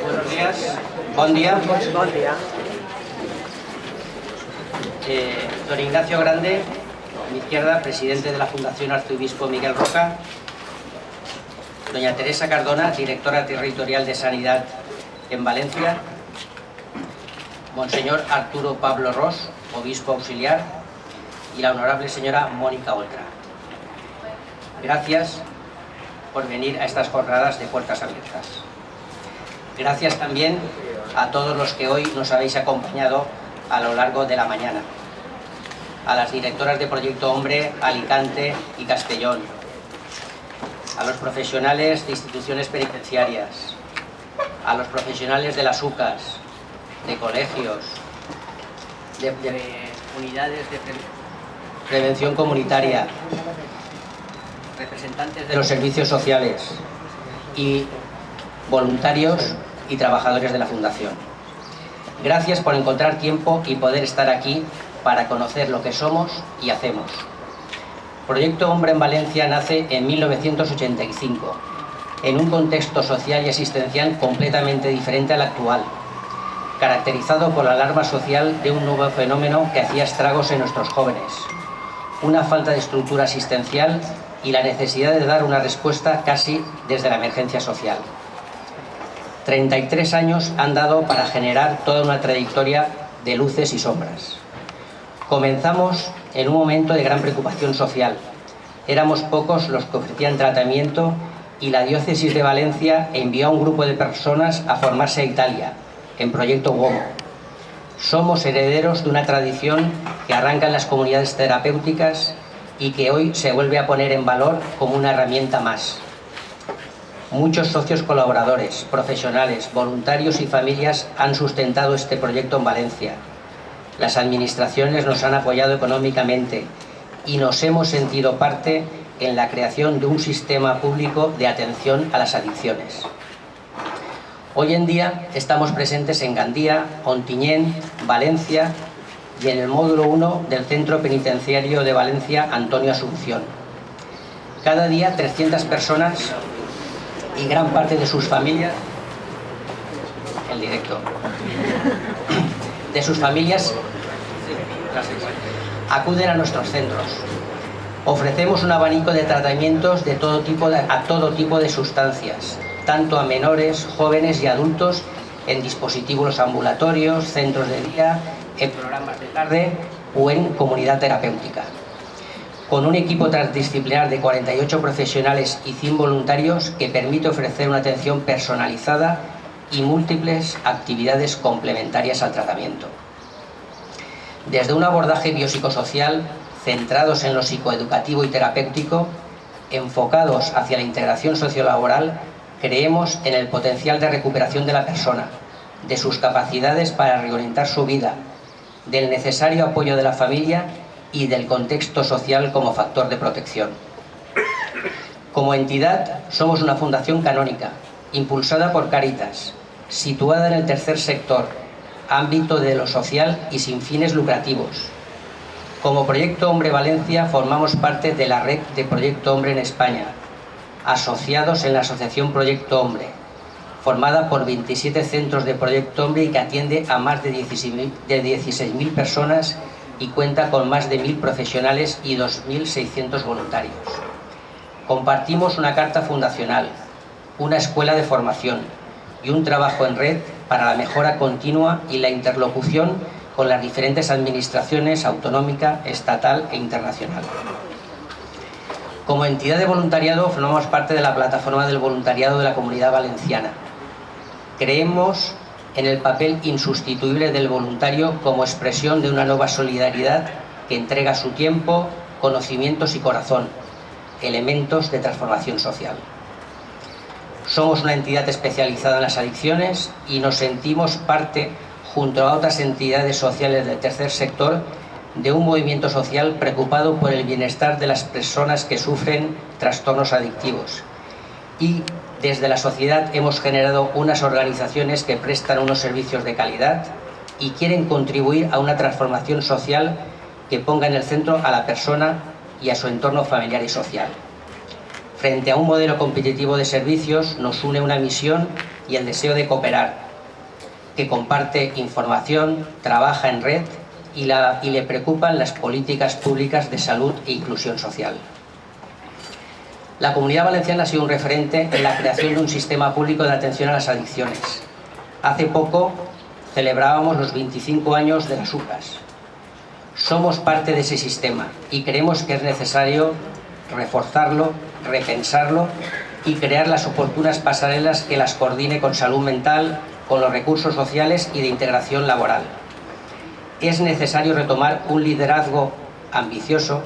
Buenos días. Bon día. Bon día. Don Ignacio Grande, a mi izquierda, presidente de la Fundación Arzobispo Miguel Roca. Doña Teresa Cardona, directora territorial de Sanidad en Valencia. Monseñor Arturo Pablo Ros, obispo auxiliar. Y la honorable señora Mónica Oltra. Gracias por venir a estas jornadas de puertas abiertas. Gracias también a todos los que hoy nos habéis acompañado a lo largo de la mañana. A las directoras de Proyecto Hombre, Alicante y Castellón. A los profesionales de instituciones penitenciarias. A los profesionales de las UCAs, de colegios, de unidades de prevención comunitaria, representantes de los servicios sociales y voluntarios y trabajadores de la Fundación. Gracias por encontrar tiempo y poder estar aquí para conocer lo que somos y hacemos. Proyecto Hombre en Valencia nace en 1985, en un contexto social y asistencial completamente diferente al actual, caracterizado por la alarma social de un nuevo fenómeno que hacía estragos en nuestros jóvenes, una falta de estructura asistencial y la necesidad de dar una respuesta casi desde la emergencia social. 33 años han dado para generar toda una trayectoria de luces y sombras. Comenzamos en un momento de gran preocupación social. Éramos pocos los que ofrecían tratamiento y la diócesis de Valencia envió a un grupo de personas a formarse a Italia, en Proyecto Uomo. Somos herederos de una tradición que arranca en las comunidades terapéuticas y que hoy se vuelve a poner en valor como una herramienta más. Muchos socios colaboradores, profesionales, voluntarios y familias han sustentado este proyecto en Valencia. Las administraciones nos han apoyado económicamente y nos hemos sentido parte en la creación de un sistema público de atención a las adicciones. Hoy en día estamos presentes en Gandía, Ontinyent, Valencia y en el módulo 1 del Centro Penitenciario de Valencia Antonio Asunción. Cada día 300 personas y gran parte de sus familias, el directo, de sus familias acuden a nuestros centros. Ofrecemos un abanico de tratamientos de todo tipo a todo tipo de sustancias, tanto a menores, jóvenes y adultos, en dispositivos ambulatorios, centros de día, en programas de tarde o en comunidad terapéutica. Con un equipo transdisciplinar de 48 profesionales y 100 voluntarios que permite ofrecer una atención personalizada y múltiples actividades complementarias al tratamiento. Desde un abordaje biopsicosocial centrados en lo psicoeducativo y terapéutico, enfocados hacia la integración sociolaboral, creemos en el potencial de recuperación de la persona, de sus capacidades para reorientar su vida, del necesario apoyo de la familia y del contexto social como factor de protección. Como entidad, somos una fundación canónica, impulsada por Cáritas, situada en el tercer sector, ámbito de lo social y sin fines lucrativos. Como Proyecto Hombre Valencia formamos parte de la red de Proyecto Hombre en España, asociados en la Asociación Proyecto Hombre, formada por 27 centros de Proyecto Hombre y que atiende a más de 16.000 personas y cuenta con más de 1.000 profesionales y 2.600 voluntarios. Compartimos una carta fundacional, una escuela de formación y un trabajo en red para la mejora continua y la interlocución con las diferentes administraciones autonómica, estatal e internacional. Como entidad de voluntariado formamos parte de la plataforma del voluntariado de la Comunidad Valenciana. Creemos en el papel insustituible del voluntario como expresión de una nueva solidaridad que entrega su tiempo, conocimientos y corazón, elementos de transformación social. Somos una entidad especializada en las adicciones y nos sentimos parte, junto a otras entidades sociales del tercer sector, de un movimiento social preocupado por el bienestar de las personas que sufren trastornos adictivos. Y desde la sociedad hemos generado unas organizaciones que prestan unos servicios de calidad, y quieren contribuir a una transformación social que ponga en el centro a la persona y a su entorno familiar y social. Frente a un modelo competitivo de servicios nos une una misión y el deseo de cooperar, que comparte información, trabaja en red y le preocupan las políticas públicas de salud e inclusión social. La Comunidad Valenciana ha sido un referente en la creación de un sistema público de atención a las adicciones. Hace poco celebrábamos los 25 años de las UCAs. Somos parte de ese sistema y creemos que es necesario reforzarlo, repensarlo y crear las oportunas pasarelas que las coordine con salud mental, con los recursos sociales y de integración laboral. Es necesario retomar un liderazgo ambicioso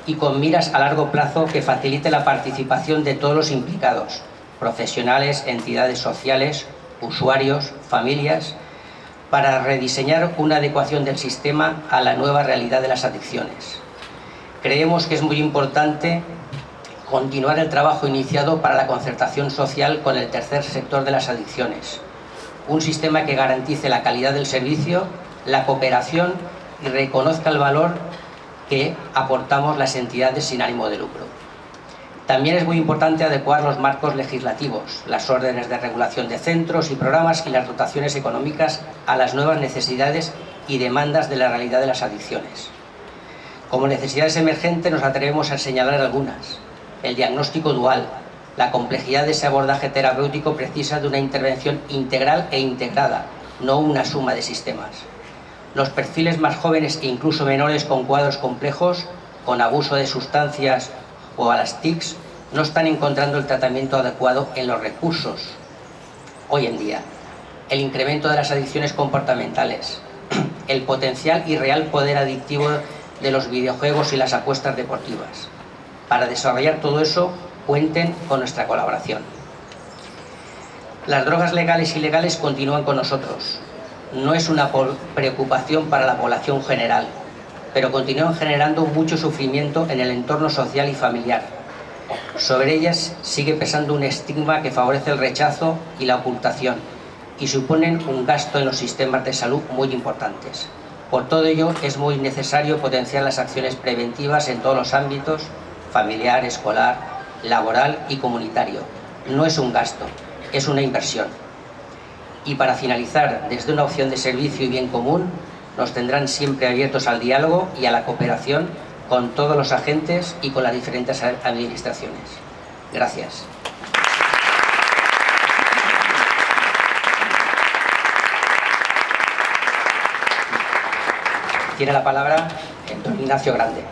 y con miras a largo plazo que facilite la participación de todos los implicados, profesionales, entidades sociales, usuarios, familias, para rediseñar una adecuación del sistema a la nueva realidad de las adicciones. Creemos que es muy importante continuar el trabajo iniciado para la concertación social con el tercer sector de las adicciones, un sistema que garantice la calidad del servicio, la cooperación y reconozca el valor que aportamos las entidades sin ánimo de lucro. También es muy importante adecuar los marcos legislativos, las órdenes de regulación de centros y programas y las dotaciones económicas a las nuevas necesidades y demandas de la realidad de las adicciones. Como necesidades emergentes nos atrevemos a señalar algunas. El diagnóstico dual. La complejidad de ese abordaje terapéutico precisa de una intervención integral e integrada, no una suma de sistemas. Los perfiles más jóvenes e incluso menores con cuadros complejos, con abuso de sustancias o a las TICs, no están encontrando el tratamiento adecuado en los recursos hoy en día. El incremento de las adicciones comportamentales, el potencial y real poder adictivo de los videojuegos y las apuestas deportivas. Para desarrollar todo eso, cuenten con nuestra colaboración. Las drogas legales y ilegales continúan con nosotros. No es una preocupación para la población general, pero continúan generando mucho sufrimiento en el entorno social y familiar. Sobre ellas sigue pesando un estigma que favorece el rechazo y la ocultación y suponen un gasto en los sistemas de salud muy importantes. Por todo ello, es muy necesario potenciar las acciones preventivas en todos los ámbitos, familiar, escolar, laboral y comunitario. No es un gasto, es una inversión. Y para finalizar, desde una opción de servicio y bien común, nos tendrán siempre abiertos al diálogo y a la cooperación con todos los agentes y con las diferentes administraciones. Gracias. Tiene la palabra don Ignacio Grande.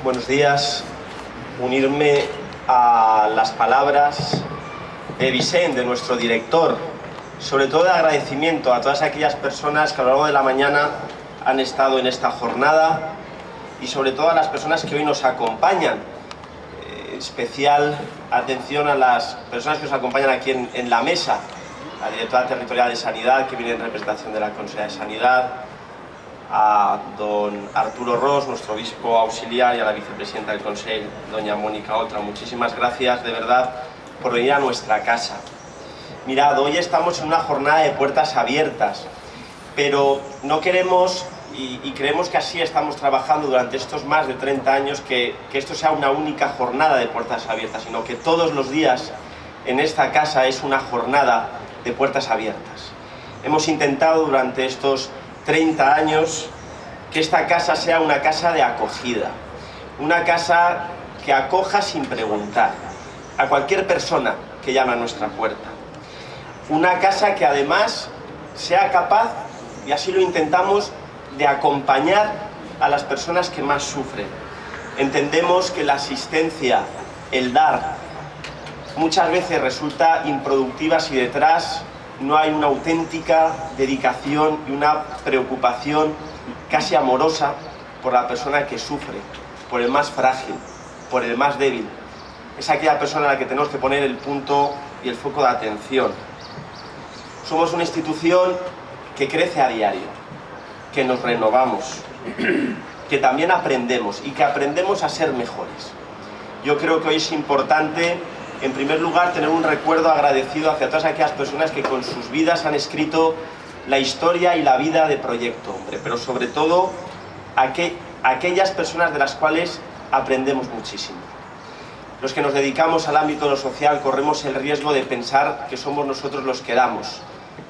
Buenos días. Unirme a las palabras de Vicente, de nuestro director, sobre todo de agradecimiento a todas aquellas personas que a lo largo de la mañana han estado en esta jornada y sobre todo a las personas que hoy nos acompañan. Especial atención a las personas que nos acompañan aquí en la mesa, la directora territorial de Sanidad, que viene en representación de la Consejería de Sanidad, a don Arturo Ros, nuestro obispo auxiliar, y a la vicepresidenta del Consejo, doña Mónica Oltra. Muchísimas gracias, de verdad, por venir a nuestra casa. Mirad, hoy estamos en una jornada de puertas abiertas, pero no queremos, y creemos que así estamos trabajando durante estos más de 30 años, que esto sea una única jornada de puertas abiertas, sino que todos los días en esta casa es una jornada de puertas abiertas. Hemos intentado durante estos 30 años que esta casa sea una casa de acogida, una casa que acoja sin preguntar a cualquier persona que llame a nuestra puerta, una casa que además sea capaz, y así lo intentamos, de acompañar a las personas que más sufren. Entendemos que la asistencia, el dar, muchas veces resulta improductiva si detrás no hay una auténtica dedicación y una preocupación casi amorosa por la persona que sufre, por el más frágil, por el más débil. Es aquella persona a la que tenemos que poner el punto y el foco de atención. Somos una institución que crece a diario, que nos renovamos, que también aprendemos y que aprendemos a ser mejores. Yo creo que hoy es importante En primer lugar, tener un recuerdo agradecido hacia todas aquellas personas que con sus vidas han escrito la historia y la vida de Proyecto Hombre, pero sobre todo aquellas personas de las cuales aprendemos muchísimo. Los que nos dedicamos al ámbito de lo social corremos el riesgo de pensar que somos nosotros los que damos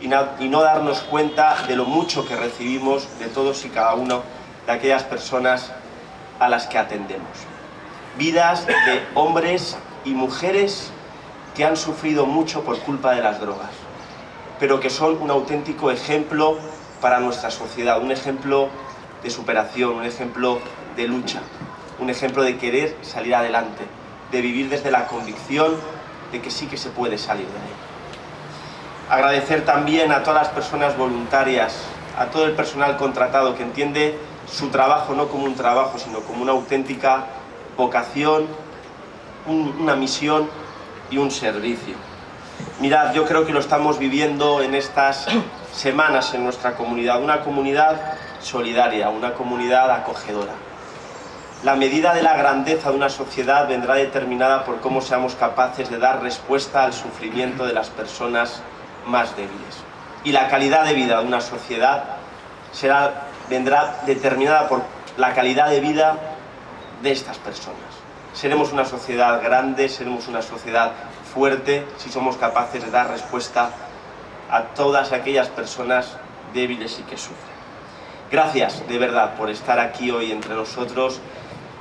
y no darnos cuenta de lo mucho que recibimos de todos y cada uno de aquellas personas a las que atendemos. Vidas de hombres y mujeres que han sufrido mucho por culpa de las drogas, pero que son un auténtico ejemplo para nuestra sociedad, un ejemplo de superación, un ejemplo de lucha, un ejemplo de querer salir adelante, de vivir desde la convicción de que sí que se puede salir de ahí. Agradecer también a todas las personas voluntarias, a todo el personal contratado que entiende su trabajo no como un trabajo, sino como una auténtica vocación, una misión y un servicio. Mirad, yo creo que lo estamos viviendo en estas semanas en nuestra comunidad, una comunidad solidaria, una comunidad acogedora. La medida de la grandeza de una sociedad vendrá determinada por cómo seamos capaces de dar respuesta al sufrimiento de las personas más débiles. Y la calidad de vida de una sociedad vendrá determinada por la calidad de vida de estas personas. Seremos una sociedad grande, seremos una sociedad fuerte si somos capaces de dar respuesta a todas aquellas personas débiles y que sufren. Gracias de verdad por estar aquí hoy entre nosotros.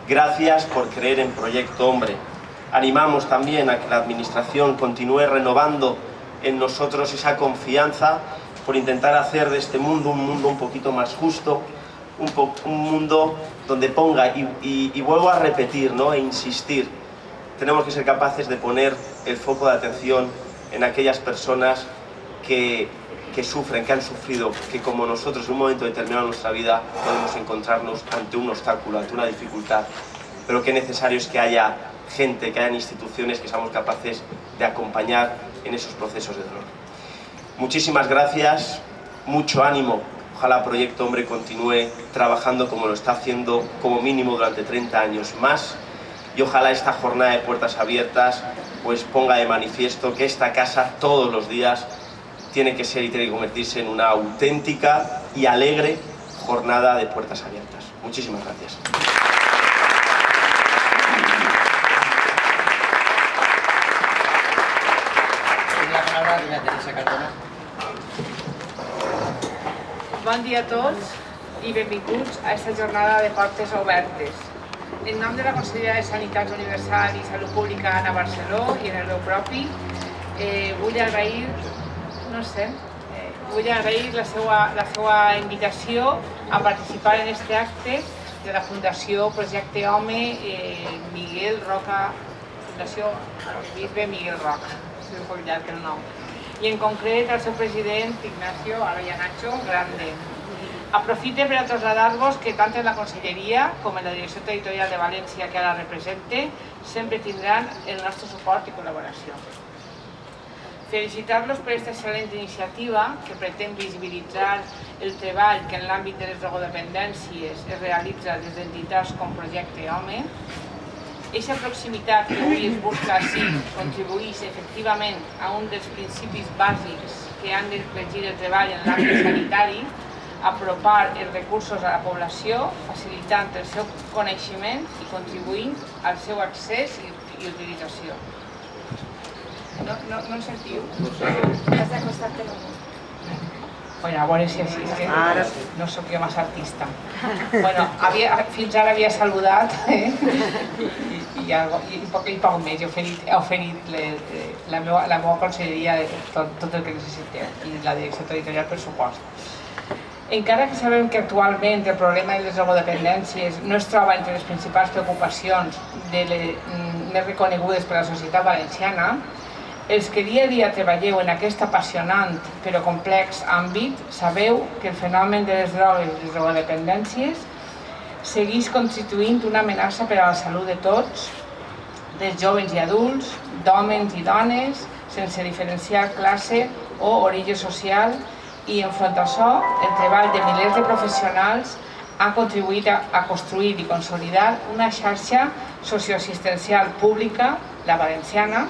Gracias por creer en Proyecto Hombre. Animamos también a que la Administración continúe renovando en nosotros esa confianza por intentar hacer de este mundo un poquito más justo, un mundo donde ponga, y vuelvo a repetir, ¿no?, e insistir, tenemos que ser capaces de poner el foco de atención en aquellas personas que sufren, que han sufrido, que como nosotros en un momento determinado de nuestra vida podemos encontrarnos ante un obstáculo, ante una dificultad, pero que necesario es que haya gente, que hayan instituciones que seamos capaces de acompañar en esos procesos de dolor. Muchísimas gracias, mucho ánimo, ojalá Proyecto Hombre continúe trabajando como lo está haciendo como mínimo durante 30 años más, y ojalá esta jornada de puertas abiertas pues ponga de manifiesto que esta casa todos los días tiene que ser y tiene que convertirse en una auténtica y alegre jornada de puertas abiertas. Muchísimas gracias. La palabra a doña Teresa Cardona. Bon dia a tots i benvinguts a aquesta jornada de portes obertes. En nom de la Conselleria de Sanitat Universal i Salut Pública Anna Barceló i en el meu propi, vull agrair la seva invitació a participar en aquest acte de la Fundació Projecte Home Miguel Roca, Fundació Bisbe Miguel Roca, és un poc llarg el nom, i en concret al seu president Ignacio Nacho Grande. Aprofite per a traslladar-vos que tant en la Conselleria com en la Direcció Territorial de València que ara represente sempre tindran el nostre suport i col·laboració. Felicitar-los per aquesta excel·lent iniciativa que pretén visibilitzar el treball que en l'àmbit de les drogodependències es realitza des d'entitats com Projecte Home. Aquesta proximitat que avui es busca així contribueix efectivament a un dels principis bàsics que han de regir el treball en l'àmbit sanitari, apropar els recursos a la població, facilitant el seu coneixement i contribuint al seu accés i utilització. No em sentiu? Has d'acostar-te molt. Bueno, a veure si així, és que no sóc jo massa artista. Bueno, fins ara havia saludat i poc més, he oferit la meva conselleria tot el que necessiteu i la direcció territorial, per supost. Encara que sabem que actualment el problema de les drogodependències no es troba entre les principals preocupacions més reconegudes per la societat valenciana, els que dia a dia treballeu en aquest apassionant però complex àmbit sabeu que el fenomen de les drogues i les drogodependències segueix constituint una amenaça per a la salut de tots, dels joves i adults, d'homes i dones, sense diferenciar classe o origen social, i enfront d'això, el treball de milers de professionals ha contribuït a construir i consolidar una xarxa socioassistencial pública, la valenciana,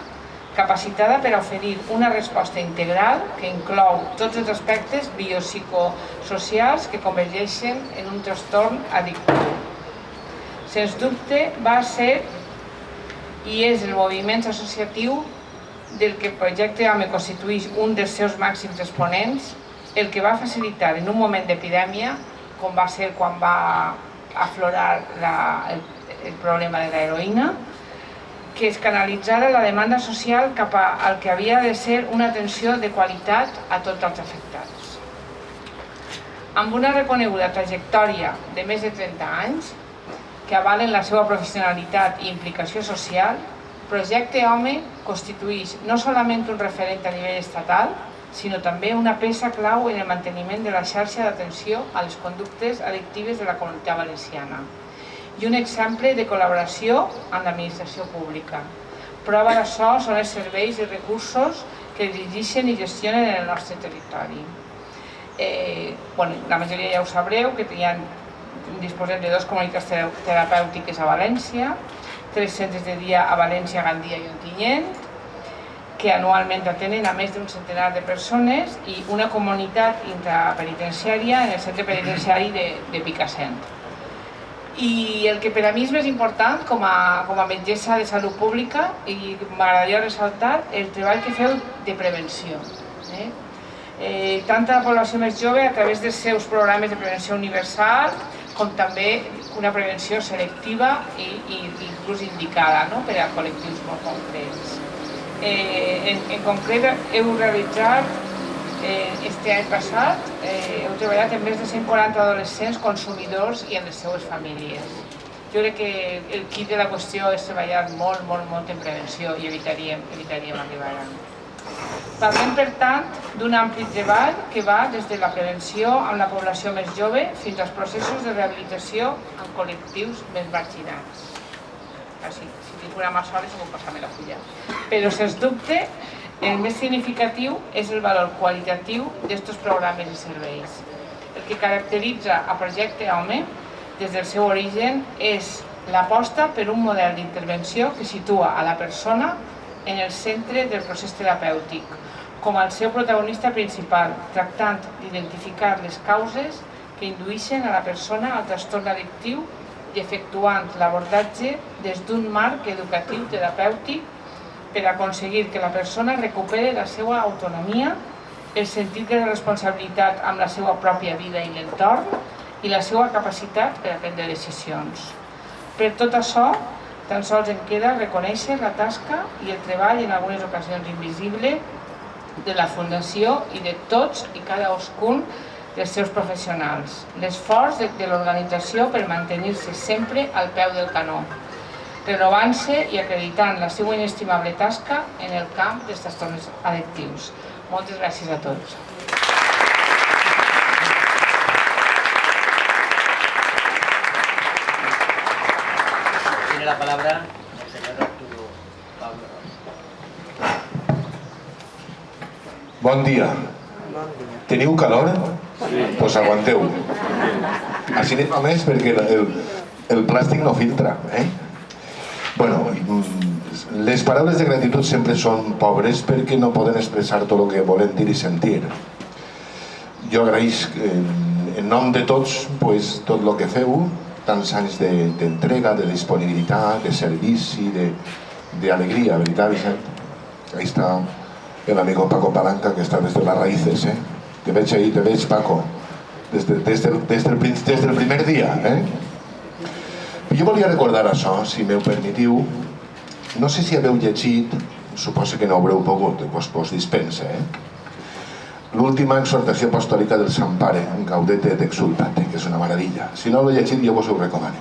capacitada per oferir una resposta integral que inclou tots els aspectes biopsicosocials que convergeixen en un trastorn addictiu. Sens dubte va ser i és el moviment associatiu del que el projecte HOME constitueix un dels seus màxims exponents, el que va facilitar en un moment d'epidèmia, com va ser quan va aflorar el problema de l'heroïna, que es canalitzara la demanda social cap al que havia de ser una atenció de qualitat a tots els afectats. Amb una reconeguda trajectòria de més de 30 anys, que avalen la seva professionalitat i implicació social, Projecte HOME constitueix no solament un referent a nivell estatal, sinó també una peça clau en el manteniment de la xarxa d'atenció a les conductes addictives de la Comunitat Valenciana i un exemple de col·laboració amb l'administració pública. Prova d'això són els serveis i recursos que dirigeixen i gestionen en el nostre territori. La majoria ja ho sabreu, que disposem de 2 comunitats terapèutiques a València, 3 centres de dia a València, Gandia i Ontinyent, que anualment atenen a més d'un centenar de persones, i una comunitat intrapenitenciària en el centre penitenciari de Picassent. I el que per a mi és més important com a metgessa de salut pública, i m'agradaria ressaltar el treball que feu de prevenció. Tant a la població més jove a través dels seus programes de prevenció universal, com també una prevenció selectiva i inclús indicada per a col·lectius molt concrets. En concret, heu realitzat, este any passat, heu treballat amb més de 140 adolescents consumidors i amb les seues famílies. Jo crec que el quid de la qüestió és treballar molt en prevenció i evitaríem arribar a. Parlem, per tant, d'un ampli treball que va des de la prevenció amb la població més jove fins als processos de rehabilitació en col·lectius més marginats. Si tinc una mà sola, se m'ho passaré la fulla. Però, sens dubte, el més significatiu és el valor qualitatiu d'aquests programes i serveis. El que caracteritza a Projecte HOME des del seu origen és l'aposta per un model d'intervenció que situa a la persona en el centre del procés terapèutic, com el seu protagonista principal, tractant d'identificar les causes que indueixen a la persona al trastorn addictiu i efectuant l'abordatge des d'un marc educatiu terapèutic per aconseguir que la persona recuperi la seva autonomia, el sentit de responsabilitat amb la seva pròpia vida i l'entorn i la seva capacitat per a prendre decisions. Per tot això, tan sols en queda reconèixer la tasca i el treball, en algunes ocasions invisible, de la Fundació i de tots i cadascun dels seus professionals. L'esforç de l'organització per mantenir-se sempre al peu del canó, renovant-se i acreditant la seva inestimable tasca en el camp dels trastorns addictius. Moltes gràcies a tots. Tiene la palabra el señor Arturo Pablo. Bon dia. Teniu calor? Sí. Pues aguanteu. Així anem a més perquè el plàstic no filtra. Bueno, les paraules de gratitud sempre són pobres perquè no poden expressar tot el que volen dir i sentir. Jo agraïsc en nom de tots tot el que feu, tants anys d'entrega, de disponibilitat, de servici, d'alegria, veritat, Vicent? Ahí está el amigo Paco Palanca, que está desde las raíces, Te veig ahí, te veig, Paco, desde el primer dia, Jo volia recordar això, si m'ho permetiu. No sé si haveu llegit, suposo que no haureu pogut, vos dispensa, l'última exhortació apostòlica del Sant Pare, Gaudete et Exsultate, que és una meravella. Si no l'heu llegit, jo vos ho recomano.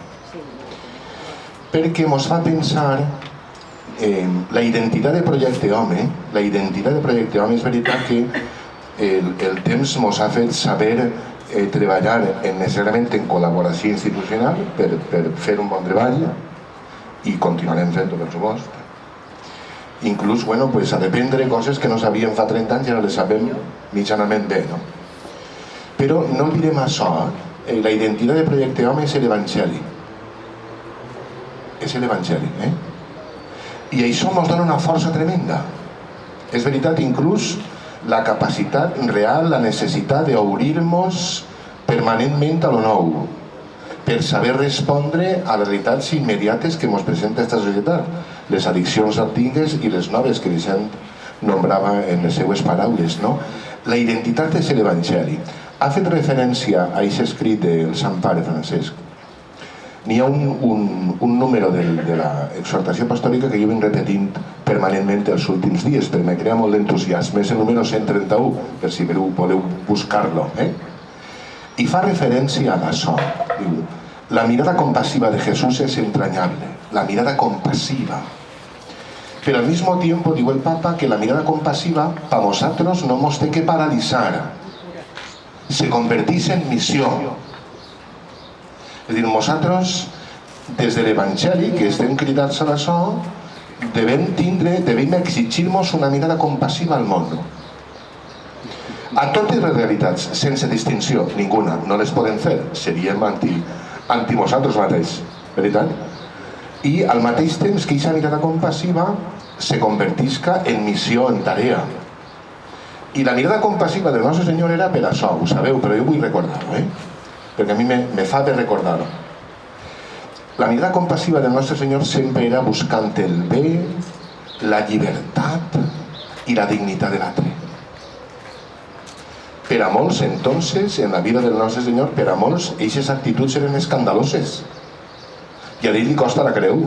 Perquè mos fa pensar la identitat de Projecte HOME. La identitat de Projecte HOME és veritat que el temps mos ha fet saber treballar necessàriament en col·laboració institucional per fer un bon treball, i continuarem fent-ho, per supost. Inclús, a dependre coses que no sabíem fa 30 anys i ara les sabem mitjanament bé, no? Però no oblidem això, la identitat de Projecte HOME és l'Evangeli. És l'Evangeli, I això ens dona una força tremenda. És veritat, inclús, la capacitat real, la necessitat d'obrir-nos permanentment a lo nou, per saber respondre a les realitats immediates que ens presenta aquesta societat, les addiccions antigues i les noves que Vicent nombrava en les seues paraules, no? La identitat és l'Evangeli. Ha fet referència a aquest escrit del Sant Pare Francesc. N'hi ha un número de l'exhortació apostòlica que jo vinc repetint permanentment els últims dies, perquè me crea molt d'entusiasme. És el número 131, per si podeu buscar-lo. I fa referència a això. Diu, la mirada compassiva de Jesús es entrañable. La mirada compassiva. Pero al mismo tiempo, digo el Papa, que la mirada compasiva para nosotros no nos tiene que paralizar. Se convertís en misión. És a dir, nosaltres, des de l'Evangeli, que estem cridats a l'això, devem exigir-nos una mirada compassiva al món. A totes les realitats, sense distinció, ninguna, no les podem fer, seríem anti nosaltres mateix, veritat? I al mateix temps que aquesta mirada compassiva se convertisca en missió, en tarea. I la mirada compassiva del nostre Senyor era per això, ho sabeu, però jo vull recordar-ho, perquè a mi me fa de recordar-ho. La mirada compassiva del nostre Senyor sempre era buscant el bé, la llibertat i la dignitat de l'altre. Per a molts, entonces, en la vida del nostre Senyor, per a molts, aquestes actituds eren escandaloses. I a ell li costa la creu.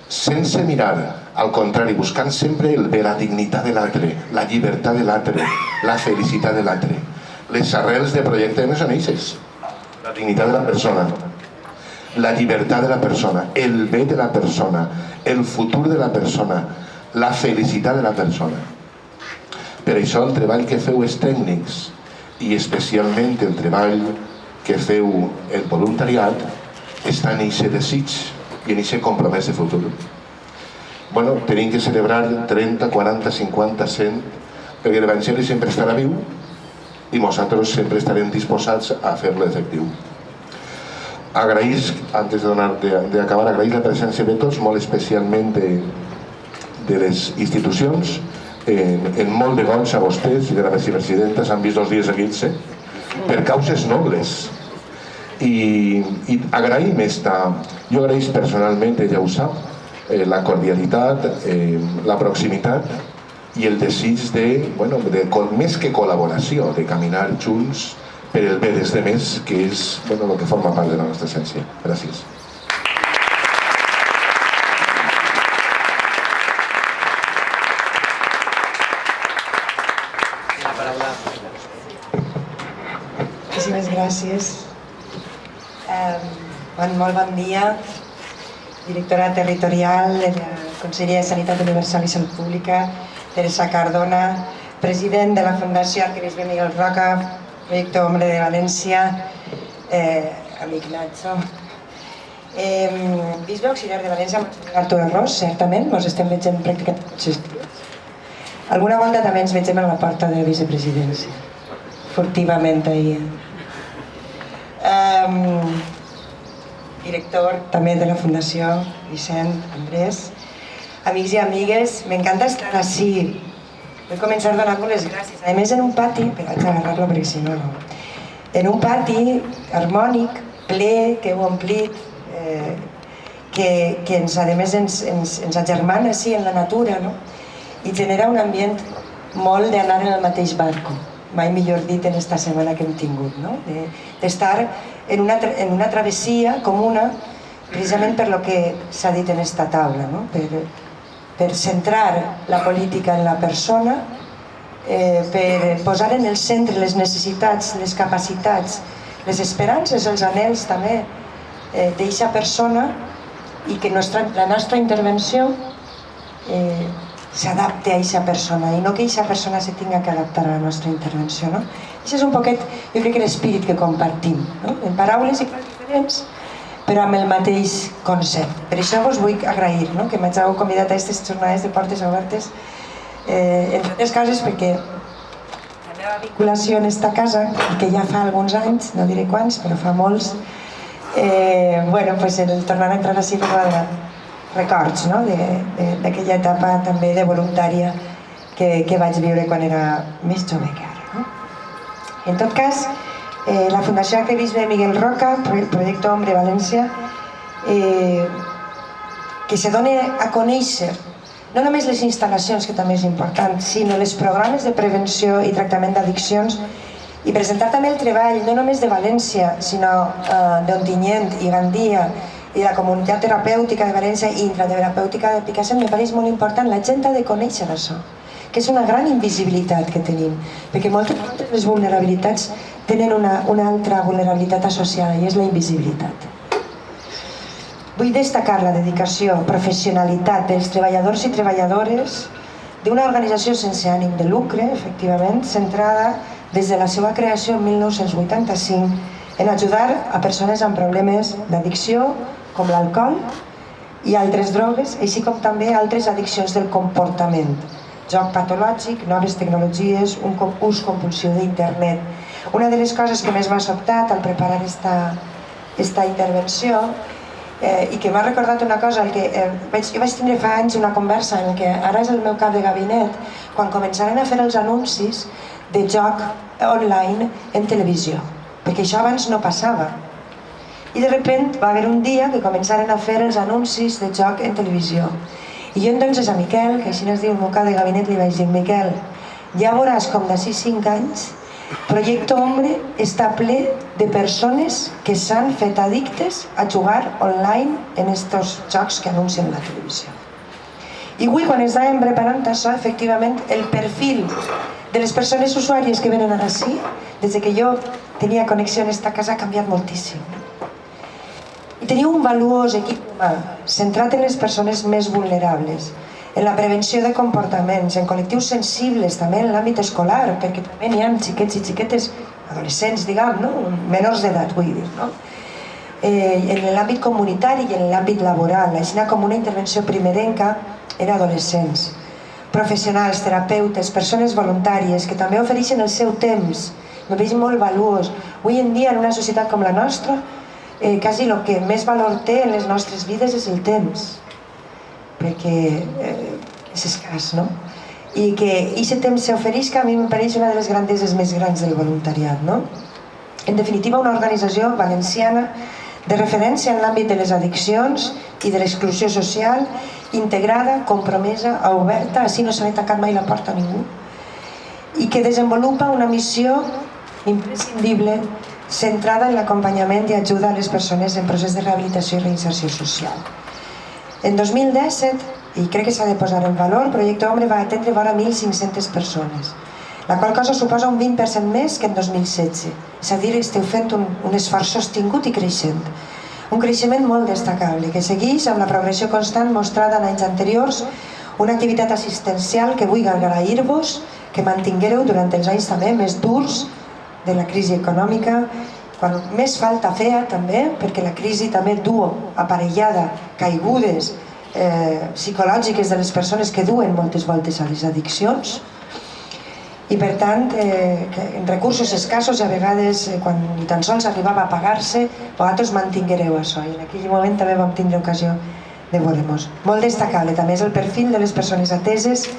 Sense mirar, al contrari, buscant sempre el bé, la dignitat de l'altre, la llibertat de l'altre, la felicitat de l'altre. Les arrels de projecte de són eixes. La dignitat de la persona, la llibertat de la persona, el bé de la persona, el futur de la persona, la felicitat de la persona. Per això el treball que feu els tècnics i especialment el treball que feu el voluntariat està en aquest desig i en aquest compromès de futur. Bueno, tenim que celebrar 30, 40, 50, 100, perquè l'Evangeli sempre estarà viu i nosaltres sempre estarem disposats a fer-lo efectiu. Agraïs, antes d'acabar, agraïs la presència de tots, molt especialment de les institucions, en molt de goig a vostès i de la vicepresidenta, s'han vist 2 dies seguits, per causes nobles. I agraïm jo agraïs personalment, ella ho sap, la cordialitat, la proximitat i el desig de, més que col·laboració, de caminar junts per el bé dels demés, que és el que forma part de la nostra essència. Gràcies. Moltíssimes gràcies. Molt bon dia, directora territorial de la Conselleria de Sanitat Universal i Salut Pública, Teresa Cardona, president de la Fundació Arquebisbe Miguel Roca, Proyecto Hombre de València, amic Nacho. Bisbe auxiliar de València, Artur Arròs, certament, ens estem veient pràcticament tots els dies. Alguna volta també ens veiem a la porta de la vicepresidència, furtivament ahir. Director també de la Fundació, Vicent, Andrés, amics i amigues, m'encanta estar així. Vull començar donant-vos les gràcies. A més, en un pati, però haig d'agarrar-lo perquè si no, no. En un pati harmònic, ple, que heu omplit, que a més ens agermana així en la natura, no? I genera un ambient molt d'anar en el mateix barco, mai millor dit en esta setmana que hem tingut, no? D'estar en una travessia comuna, precisament per lo que s'ha dit en esta taula, no? Per centrar la política en la persona, per posar en el centre les necessitats, les capacitats, les esperances, els anhels també d'eixa persona i que la nostra intervenció s'adapte a eixa persona i no que eixa persona se tinga que adaptar a la nostra intervenció. Això és un poquet, jo crec que l'espirit que compartim, en paraules i coses diferents, però amb el mateix concepte. Per això vos vull agrair que m'hagueu convidat a aquestes jornades de portes obertes, entre altres coses perquè la meva vinculació en esta casa, que ja fa alguns anys, no diré quants, però fa molts, el tornar a entrar així per la records d'aquella etapa també de voluntària que vaig viure quan era més jove que ara. En tot cas, la Fundació Activisme Miguel Roca, Projecte Hombre València, que se doni a conèixer no només les instal·lacions, que també és important, sinó els programes de prevenció i tractament d'addiccions, i presentar també el treball no només de València, sinó d'Ontinyent i Gandia i la comunitat terapèutica de València i intraterapèutica de Picassent. Me pareix molt important, la gent ha de conèixer això, que és una gran invisibilitat que tenim, perquè moltes de les vulnerabilitats tenen una altra vulnerabilitat associada, i és la invisibilitat. Vull destacar la dedicació, professionalitat dels treballadors i treballadores d'una organització sense ànim de lucre, efectivament, centrada des de la seva creació en 1985 en ajudar a persones amb problemes d'addicció, com l'alcohol i altres drogues, així com també altres addiccions del comportament, joc patològic, noves tecnologies, un ús compulsiu d'internet. Una de les coses que més m'ha sobtat al preparar esta intervenció i que m'ha recordat una cosa, jo vaig tindre fa anys una conversa en què ara és el meu cap de gabinet, quan començaren a fer els anuncis de joc online en televisió, perquè això abans no passava. I de sobte va haver un dia que començaren a fer els anuncis de joc en televisió. I jo entonces a Miquel, que així es diu el meu cap de gabinet, li vaig dir: Miquel, ja veuràs com d'ací 5 anys Projecte Hombre està ple de persones que s'han fet addictes a jugar online en estos jocs que anuncien la televisió. I avui, quan estàvem preparant això, efectivament, el perfil de les persones usuàries que venen ara sí, des que jo tenia connexió en esta casa, ha canviat moltíssim. I tenia un valuós equip humà, centrat en les persones més vulnerables, en la prevenció de comportaments, en col·lectius sensibles, també en l'àmbit escolar, perquè també n'hi ha xiquets i xiquetes, adolescents, diguem, menors d'edat, vull dir, en l'àmbit comunitari i en l'àmbit laboral, així com una intervenció primerenca en adolescents. Professionals, terapeutes, persones voluntàries que també ofereixen el seu temps, me veig molt valuós. Avui en dia, en una societat com la nostra, quasi el que més valor té en les nostres vides és el temps, perquè és escàs, no? I que aquest temps s'ofereix, que a mi em pareix una de les grandeses més grans del voluntariat, no? En definitiva, una organització valenciana de referència en l'àmbit de les addiccions i de l'exclusió social, integrada, compromesa, oberta, així no se n'ha tancat mai la porta a ningú, i que desenvolupa una missió imprescindible centrada en l'acompanyament i ajuda a les persones en procés de rehabilitació i reinserció social. En 2017, i crec que s'ha de posar en valor, Projecte Hombre va atendre vora 1.500 persones, la qual cosa suposa un 20% més que en 2016. És a dir, esteu fent un esforç sostingut i creixent. Un creixement molt destacable, que segueix amb la progressió constant mostrada en anys anteriors, una activitat assistencial que vull agrair-vos, que mantinguereu durant els anys també més durs de la crisi econòmica, quan més falta feia també, perquè la crisi també du aparellada caigudes psicològiques de les persones que duen moltes voltes a les addiccions, i per tant en recursos escassos i a vegades quan ni tan sols arribava a pagar-se, vosaltres mantinguereu això, i en aquell moment també vam tindre ocasió de veure-nos. Molt destacable també és el perfil de les persones ateses.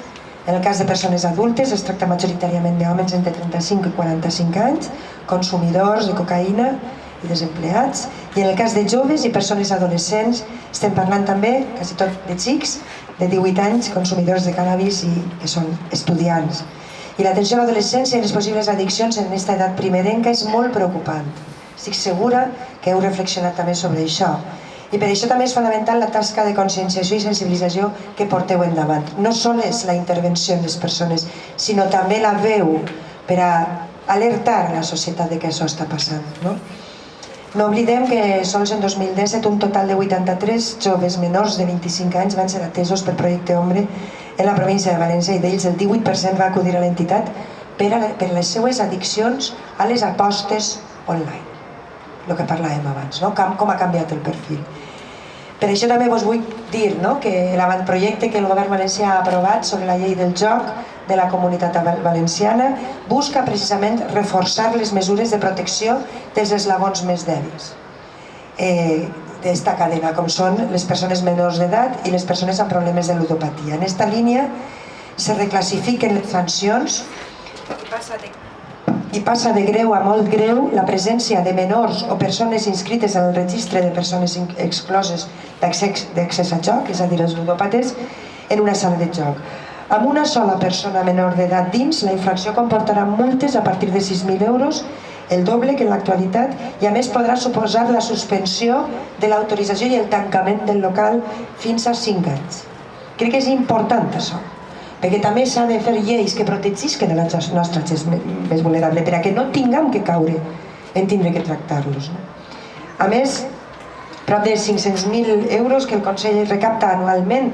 En el cas de persones adultes es tracta majoritàriament d'homes entre 35 i 45 anys, consumidors de cocaïna i desempleats, i en el cas de joves i persones adolescents estem parlant també, quasi tot de xics, de 18 anys, consumidors de cànnabis i que són estudiants. I l'atenció a l'adolescència i les possibles addiccions en aquesta edat primerenca és molt preocupant. Estic segura que heu reflexionat també sobre això. I per això també és fonamental la tasca de conscienciació i sensibilització que porteu endavant. No sols la intervenció en les persones, sinó també la veu per a alertar a la societat de que això està passant. No oblidem que sols en 2017 un total de 83 joves menors de 25 anys van ser atesos per Projecte Hombre en la província de València, i d'ells el 18% va acudir a l'entitat per les seues addiccions a les apostes online. El que parlàvem abans, com ha canviat el perfil. Per això també vos vull dir que l'avantprojecte que el govern valencià ha aprovat sobre la llei del joc de la Comunitat Valenciana busca precisament reforçar les mesures de protecció dels eslabons més dèbils. d'esta cadena, com són les persones menors d'edat i les persones amb problemes de ludopatia. En esta línia se reclassifiquen les sancions i passa de greu a molt greu la presència de menors o persones inscrites en el registre de persones excloses d'accés a joc, és a dir, els ludòpates, en una sala de joc. Amb una sola persona menor d'edat dins, la infracció comportarà multes a partir de 6.000 euros, el doble que en l'actualitat, i a més podrà suposar la suspensió de l'autorització i el tancament del local fins a 5 anys. Crec que és important això, perquè també s'ha de fer lleis que protegisquen la nostra gent més vulnerable, perquè no tinguem que caure en tindre que tractar-los. A més, prop de 500.000 euros que el Consell recapta anualment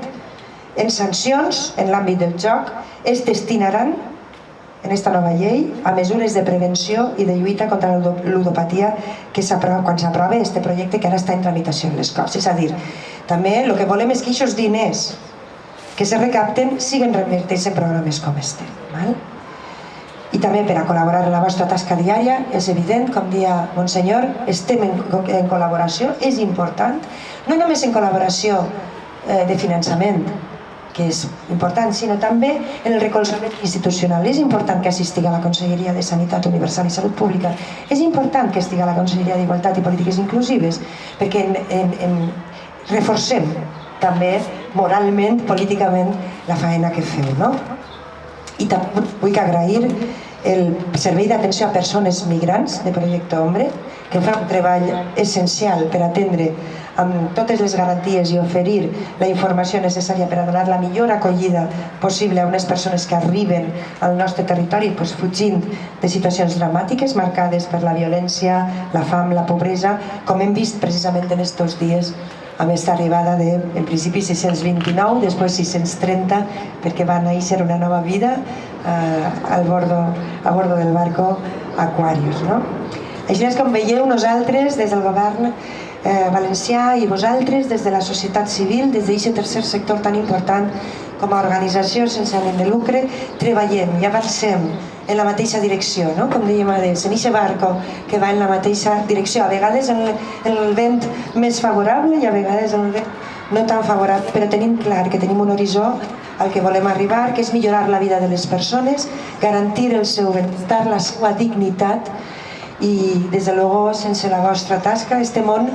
en sancions en l'àmbit del joc es destinaran en aquesta nova llei a mesures de prevenció i de lluita contra la ludopatia quan s'aprova aquest projecte que ara està en tramitació en les Corts. És a dir, també el que volem és que aquests diners que se recapten siguen revertits en programes com este. I també per a col·laborar en la vostra tasca diària, és evident, com deia Monsenyor, estem en col·laboració, és important, no només en col·laboració de finançament, que és important, sinó també en el recolzament institucional. És important que assistigui a la Conselleria de Sanitat Universal i Salut Pública. És important que estigui a la Conselleria d'Igualtat i Polítiques Inclusives, perquè reforcem també moralment, políticament, la feina que feu. I també vull agrair el Servei d'Atenció a Persones Migrants de Projecte Ombre, que fa un treball essencial per atendre amb totes les garanties i oferir la informació necessària per a donar la millor acollida possible a unes persones que arriben al nostre territori fugint de situacions dramàtiques marcades per la violència, la fam, la pobresa, com hem vist precisament en aquests dies amb aquesta arribada de, en principi, 629, després 630, perquè va néixer una nova vida a bordo del barco Aquarius. Així és com veieu, nosaltres des del govern valencià i vosaltres des de la societat civil, des d'aquest tercer sector tan important com a organització sense ànim de lucre, treballem i avancem en la mateixa direcció, com dèiem abans, en aquest barco que va en la mateixa direcció, a vegades en el vent més favorable i a vegades en el vent no tan favorable, però tenim clar que tenim un horitzó al que volem arribar, que és millorar la vida de les persones, garantir el seu benestar, la seva dignitat, i des de luego sense la vostra tasca este món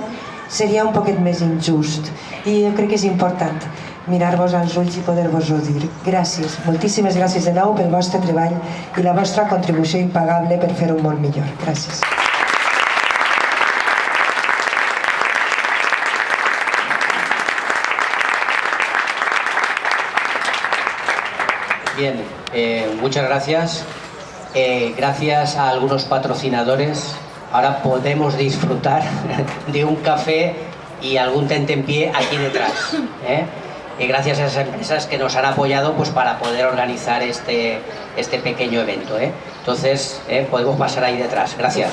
seria un poquet més injust i jo crec que és important mirar-vos als ulls i poder-vos-ho dir. Gràcies, moltíssimes gràcies de nou pel vostre treball i la vostra contribució impagable per fer un món millor. Gràcies. Bien, muchas gracias. Gracias a algunos patrocinadores, ahora podemos disfrutar de un café y algún tentempié aquí detrás. Y gracias a esas empresas que nos han apoyado para poder organizar este pequeño evento. Entonces, podemos pasar ahí detrás. Gracias.